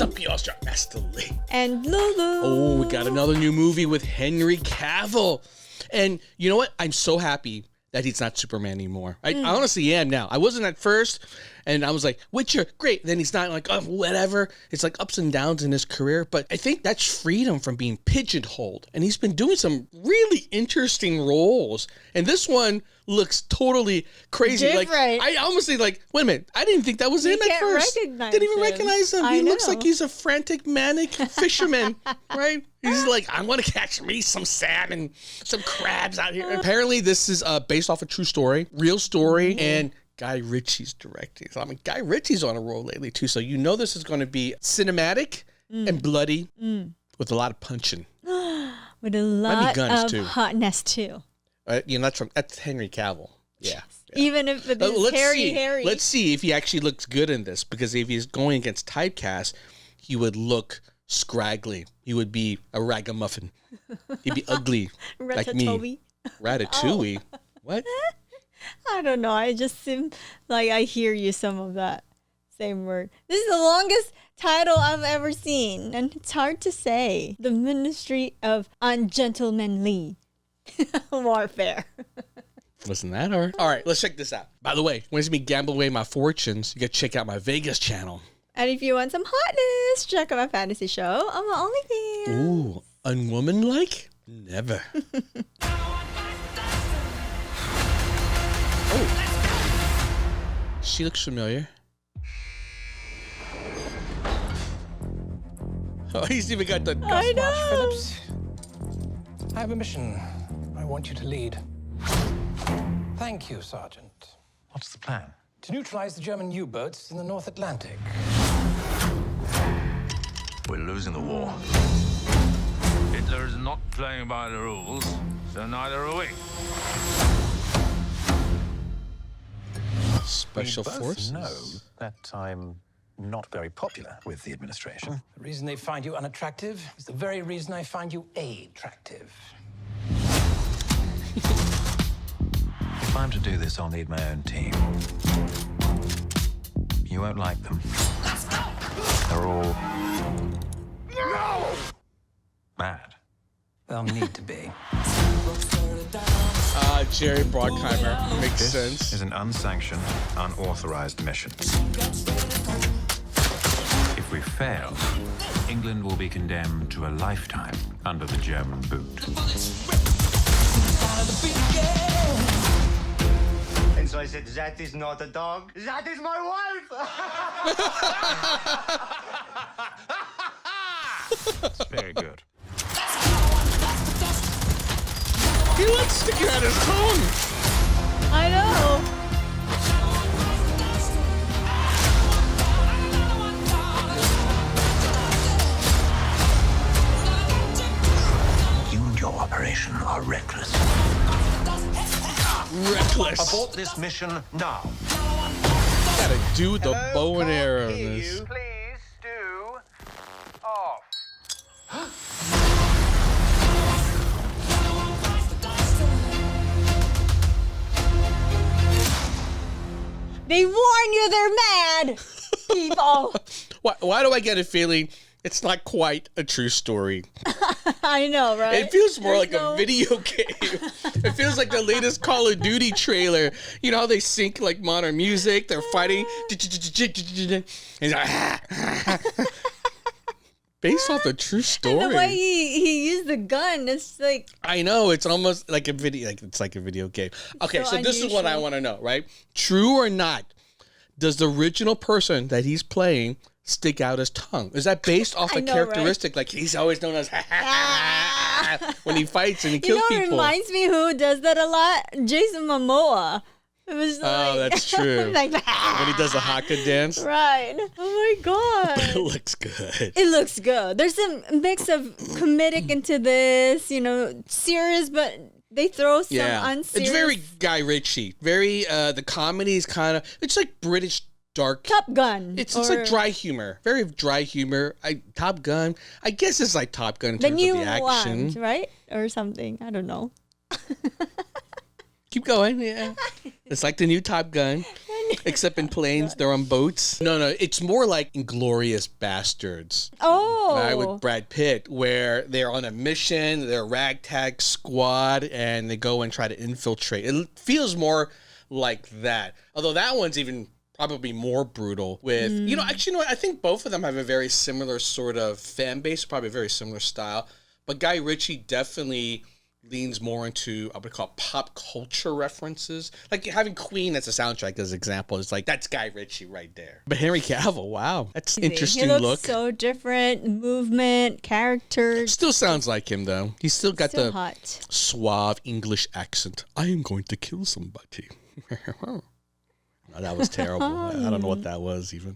What's up, y'all? Master Lee. And Lulu. Oh, we got another new movie with Henry Cavill. And you know what? I'm so happy that he's not Superman anymore. I honestly am now. I wasn't at first, and I was like, Witcher, great. Then he's not like, oh, whatever. It's like ups and downs in his career. But I think that's freedom from being pigeonholed. And he's been doing some really interesting roles. And this one looks totally crazy. Different. Like, I honestly like, wait a minute. I didn't think that was him at first. Didn't even recognize him. He looks like he's a frantic, manic fisherman, right? He's like, I want to catch me some salmon, some crabs out here. Apparently, this is based off a true story, real story, and Guy Ritchie's directing. So, I mean, Guy Ritchie's on a roll lately, too. So you know this is going to be cinematic and bloody with a lot of punching. With a lot of too. hotness, too. That's Henry Cavill. Yeah. Even if it is hairy. Let's see if he actually looks good in this, because if he's going against typecast, he would look scraggly. He would be a ragamuffin. He'd be ugly like me. Ratatouille. Oh. What? I don't know. I just seem like I hear you some of that same word. This is the longest title I've ever seen, and it's hard to say. The Ministry of Ungentlemanly Warfare. Wasn't that hard? All right, let's check this out. By the way, when it's me gamble away my fortunes, you got to check out my Vegas channel. And if you want some hotness, check out my fantasy show on my OnlyFans. Ooh, unwomanlike? Never. Oh. She looks familiar. Oh, he's even got the... I know. Phillips, I have a mission I want you to lead. Thank you, Sergeant. What's the plan? To neutralize the German U-boats in the North Atlantic. We're losing the war. Hitler is not playing by the rules, so neither are we. Special forces. Know that I'm not very popular with the administration. The reason they find you unattractive is the very reason I find you attractive. If I'm to do this, I'll need my own team. You won't like them. They're all... mad. They'll need to be. Jerry Bruckheimer. Makes sense. This is an unsanctioned, unauthorized mission. If we fail, England will be condemned to a lifetime under the German boot. And so I said, that is not a dog. That is my wife. It's very good. He likes sticking out his tongue. I know. You and your operation are reckless. Reckless. Abort this mission now. Gotta do the bow and arrow in this. Please do off. They warn you they're mad, people. Why do I get a feeling it's not quite a true story? I know, right? It feels more like a video game. It feels like the latest Call of Duty trailer. You know how they sync like modern music? They're fighting. And based off a true story. And the way he used the gun, it's like... I know, it's almost like a video, it's like a video game. Okay, so this is what I want to know, right? True or not, does the original person that he's playing stick out his tongue? Is that based off a characteristic? Right? Like he's always known as when he fights and he kills people. It reminds me who does that a lot? Jason Momoa. It was like, that's true. Like, when he does the haka dance. Right. Oh my God. But it looks good. It looks good. There's a mix of comedic into this, serious, but they throw some unserious. It's very Guy Ritchie. Very, the comedy is kind of, it's like British dark. Top Gun. It's like dry humor. Very dry humor. Top Gun. I guess it's like Top Gun in terms of the action. One, right? Or something. I don't know. Keep going. Yeah. It's like the new Top Gun, except in planes, they're on boats. No, it's more like Inglourious Bastards. Oh. Right, with Brad Pitt, where they're on a mission, they're a ragtag squad, and they go and try to infiltrate. It feels more like that. Although that one's even probably more brutal with, actually, I think both of them have a very similar sort of fan base, probably a very similar style. But Guy Ritchie definitely leans more into, I would call pop culture references. Like having Queen as a soundtrack as an example is like, that's Guy Ritchie right there. But Henry Cavill, wow. That's an interesting look. He look. looks so different. Movement, character. Still sounds like him though. He's still got the hot. Suave English accent. I am going to kill somebody. Oh, that was terrible. I don't know what that was even.